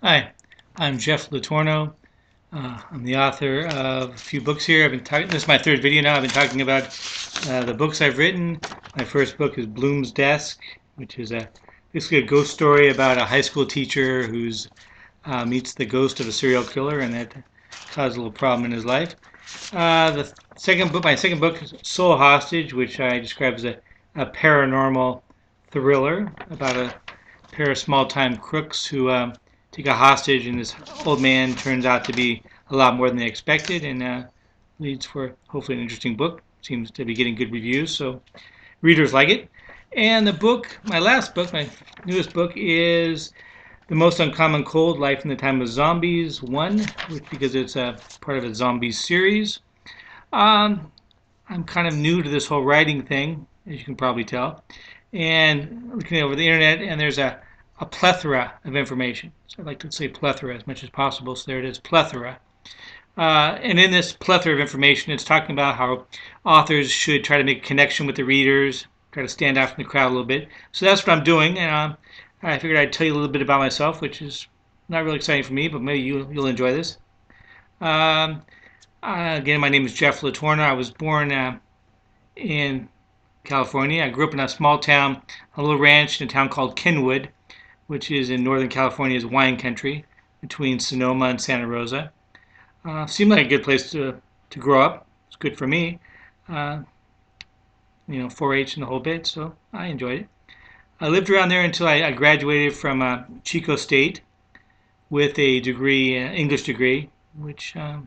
Hi, I'm Jeff Littorno. I'm the author of a few books here. This is my third video now. I've been talking about the books I've written. My first book is Bloom's Desk, which is basically a ghost story about a high school teacher who meets the ghost of a serial killer, and that caused a little problem in his life. My second book is Soul Hostage, which I describe as a paranormal thriller about a pair of small-time crooks who take a hostage, and this old man turns out to be a lot more than they expected, and leads for hopefully an interesting book. Seems to be getting good reviews, so readers like it. And the book, my last book, my newest book, is The Most Uncommon Cold: Life in the Time of Zombies 1, because it's a part of a zombies series. I'm kind of new to this whole writing thing, as you can probably tell, and looking over the internet, and there's a plethora of information. So I'd like to say plethora as much as possible, so there it is, plethora. And in this plethora of information, it's talking about how authors should try to make a connection with the readers, try to stand out from the crowd a little bit. So that's what I'm doing, and I figured I'd tell you a little bit about myself, which is not really exciting for me, but maybe you'll enjoy this. Again, my name is Jeff Littorno. I was born in California. I grew up in a small town, a little ranch in a town called Kenwood, which is in Northern California's wine country, between Sonoma and Santa Rosa. Seemed like a good place to grow up. It's good for me. 4-H and the whole bit, so I enjoyed it. I lived around there until I graduated from Chico State with a degree, English degree, which not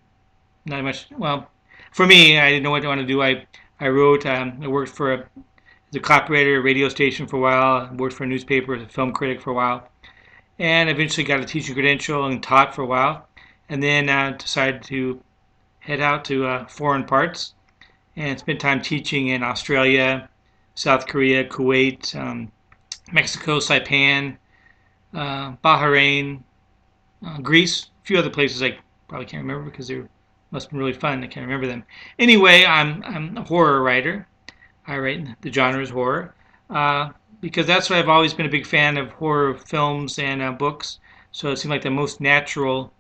much. Well, for me, I didn't know what I wanted to do. I wrote. I worked for as a copywriter, a radio station for a while. I worked for a newspaper as a film critic for a while, and eventually got a teaching credential and taught for a while, and then decided to head out to foreign parts and spent time teaching in Australia, South Korea, Kuwait, Mexico, Saipan, Bahrain, Greece, a few other places I probably can't remember because they must have been really fun. I can't remember them. Anyway, I'm a horror writer. I write the genre is horror because that's what I've always been a big fan of, horror films and books. So it seemed like the most natural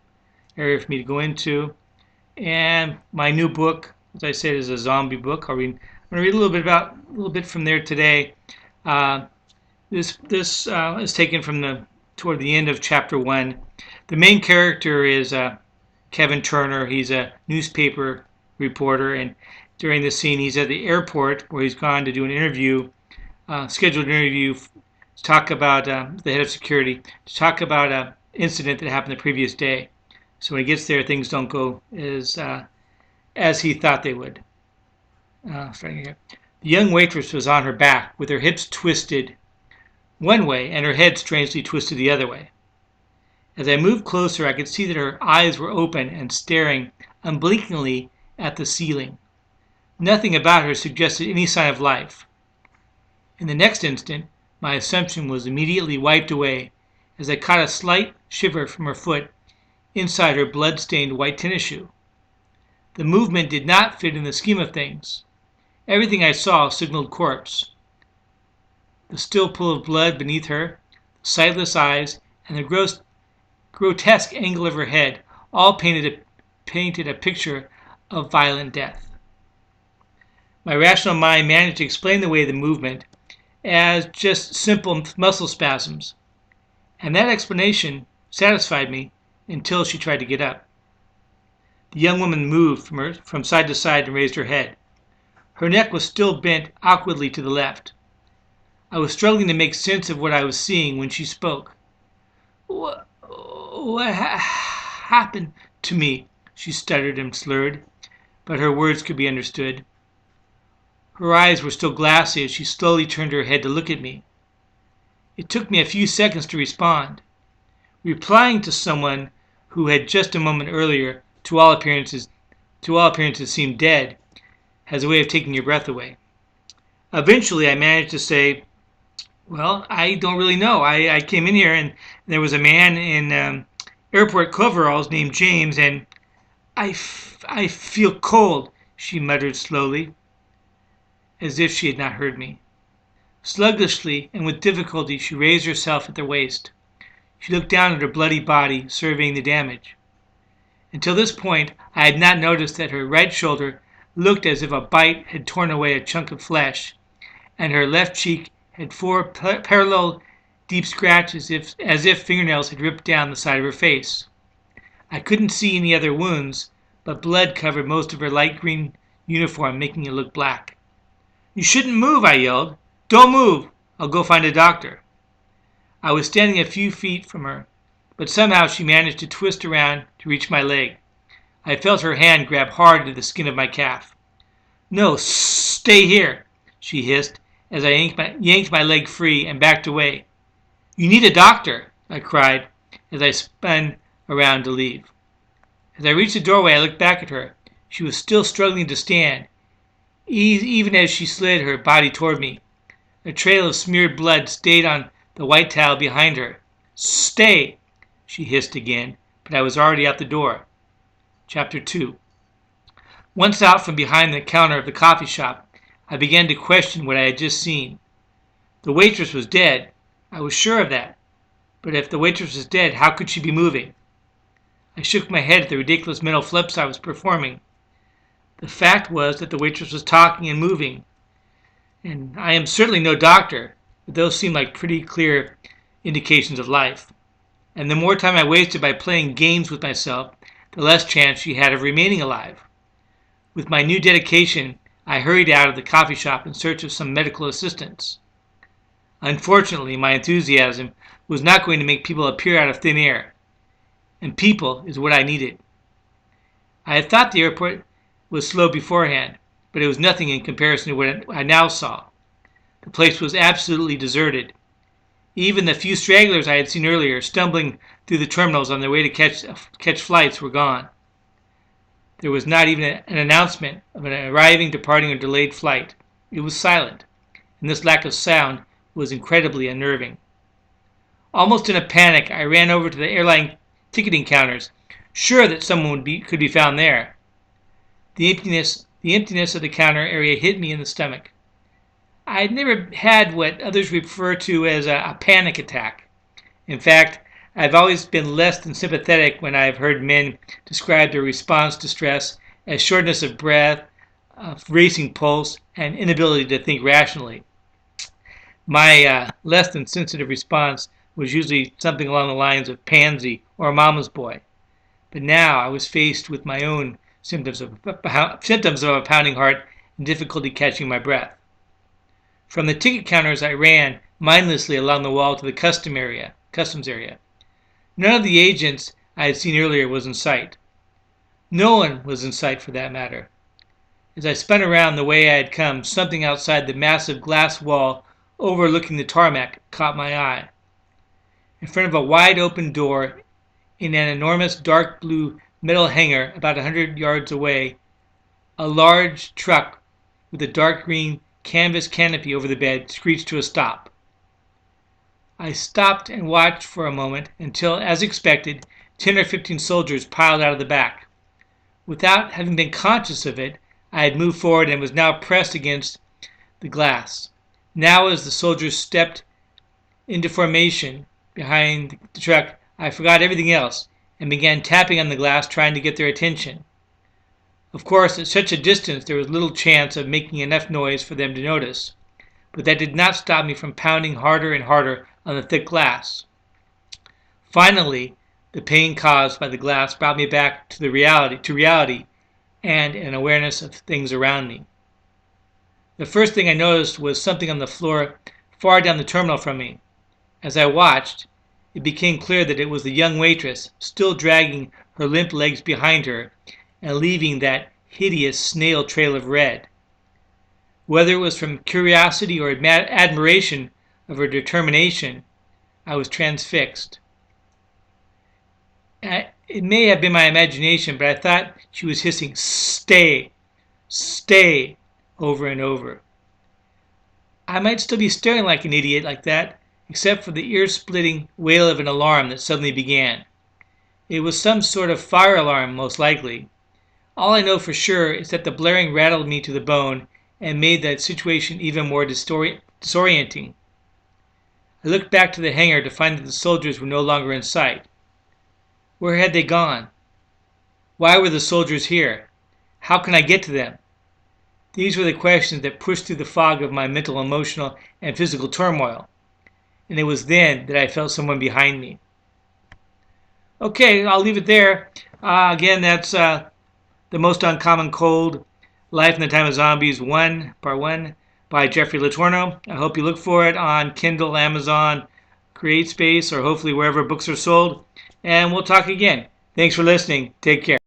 area for me to go into. And my new book, as I said, is a zombie book. I'm going to read a little bit from there today. This is taken from toward the end of chapter 1. The main character is Kevin Turner. He's a newspaper reporter, and during this scene, he's at the airport where he's gone to do an interview, scheduled interview, to talk about the head of security, to talk about an incident that happened the previous day. So when he gets there, things don't go as he thought they would. Starting here. The young waitress was on her back, with her hips twisted one way and her head strangely twisted the other way. As I moved closer, I could see that her eyes were open and staring unblinkingly at the ceiling. Nothing about her suggested any sign of life. In the next instant, my assumption was immediately wiped away as I caught a slight shiver from her foot inside her blood-stained white tennis shoe. The movement did not fit in the scheme of things. Everything I saw signaled corpse. The still pool of blood beneath her, the sightless eyes, and the grotesque angle of her head all painted a picture of violent death. My rational mind managed to explain away the movement as just simple muscle spasms, and that explanation satisfied me until she tried to get up. The young woman moved from side to side and raised her head. Her neck was still bent awkwardly to the left. I was struggling to make sense of what I was seeing when she spoke. What happened to me? She stuttered and slurred, but her words could be understood. Her eyes were still glassy as she slowly turned her head to look at me. It took me a few seconds to respond. Replying to someone who had just a moment earlier, to all appearances seemed dead, has a way of taking your breath away. Eventually, I managed to say, "Well, I don't really know. I came in here and there was a man in airport coveralls named James, and I feel cold," she muttered slowly, as if she had not heard me. Sluggishly and with difficulty, she raised herself at the waist. She looked down at her bloody body, surveying the damage. Until this point, I had not noticed that her right shoulder looked as if a bite had torn away a chunk of flesh, and her left cheek had four parallel deep scratches as if fingernails had ripped down the side of her face. I couldn't see any other wounds, but blood covered most of her light green uniform, making it look black. "You shouldn't move," I yelled. "Don't move. I'll go find a doctor." I was standing a few feet from her, but somehow she managed to twist around to reach my leg. I felt her hand grab hard into the skin of my calf. "No, stay here," she hissed as I yanked my leg free and backed away. "You need a doctor," I cried as I spun around to leave. As I reached the doorway, I looked back at her. She was still struggling to stand, even as she slid her body toward me. A trail of smeared blood stayed on the white towel behind her. "Stay," she hissed again, but I was already out the door. Chapter 2. Once out from behind the counter of the coffee shop, I began to question what I had just seen. The waitress was dead. I was sure of that. But if the waitress was dead, how could she be moving? I shook my head at the ridiculous mental flips I was performing. The fact was that the waitress was talking and moving. And I am certainly no doctor, but those seemed like pretty clear indications of life. And the more time I wasted by playing games with myself, the less chance she had of remaining alive. With my new dedication, I hurried out of the coffee shop in search of some medical assistance. Unfortunately, my enthusiasm was not going to make people appear out of thin air. And people is what I needed. I had thought the airport was slow beforehand, but it was nothing in comparison to what I now saw. The place was absolutely deserted. Even the few stragglers I had seen earlier, stumbling through the terminals on their way to catch flights, were gone. There was not even an announcement of an arriving, departing, or delayed flight. It was silent, and this lack of sound was incredibly unnerving. Almost in a panic, I ran over to the airline ticketing counters, sure that someone could be found there. The emptiness of the counter area hit me in the stomach. I had never had what others refer to as a panic attack. In fact, I've always been less than sympathetic when I've heard men describe their response to stress as shortness of breath, racing pulse, and inability to think rationally. My less than sensitive response was usually something along the lines of pansy or mama's boy. But now I was faced with my own symptoms of a pounding heart and difficulty catching my breath. From the ticket counters I ran mindlessly along the wall to the customs area. None of the agents I had seen earlier was in sight. No one was in sight for that matter. As I spun around the way I had come, something outside the massive glass wall overlooking the tarmac caught my eye. In front of a wide open door in an enormous dark blue metal hangar about 100 yards away, a large truck with a dark green canvas canopy over the bed screeched to a stop. I stopped and watched for a moment until, as expected, 10 or 15 soldiers piled out of the back. Without having been conscious of it, I had moved forward and was now pressed against the glass. Now, as the soldiers stepped into formation behind the truck, I forgot everything else and began tapping on the glass, trying to get their attention. Of course, at such a distance, there was little chance of making enough noise for them to notice, but that did not stop me from pounding harder and harder on the thick glass. Finally, the pain caused by the glass brought me back to reality and an awareness of things around me. The first thing I noticed was something on the floor far down the terminal from me. As I watched, it became clear that it was the young waitress, still dragging her limp legs behind her and leaving that hideous snail trail of red. Whether it was from curiosity or admiration of her determination, I was transfixed. It may have been my imagination, but I thought she was hissing, "Stay! Stay!" over and over. I might still be staring like an idiot like that, except for the ear-splitting wail of an alarm that suddenly began. It was some sort of fire alarm, most likely. All I know for sure is that the blaring rattled me to the bone and made that situation even more disorienting. I looked back to the hangar to find that the soldiers were no longer in sight. Where had they gone? Why were the soldiers here? How can I get to them? These were the questions that pushed through the fog of my mental, emotional, and physical turmoil. And it was then that I felt someone behind me. Okay, I'll leave it there. Again, that's The Most Uncommon Cold, Life in the Time of Zombies 1, Part 1, by Jeffrey Littorno. I hope you look for it on Kindle, Amazon, CreateSpace, or hopefully wherever books are sold. And we'll talk again. Thanks for listening. Take care.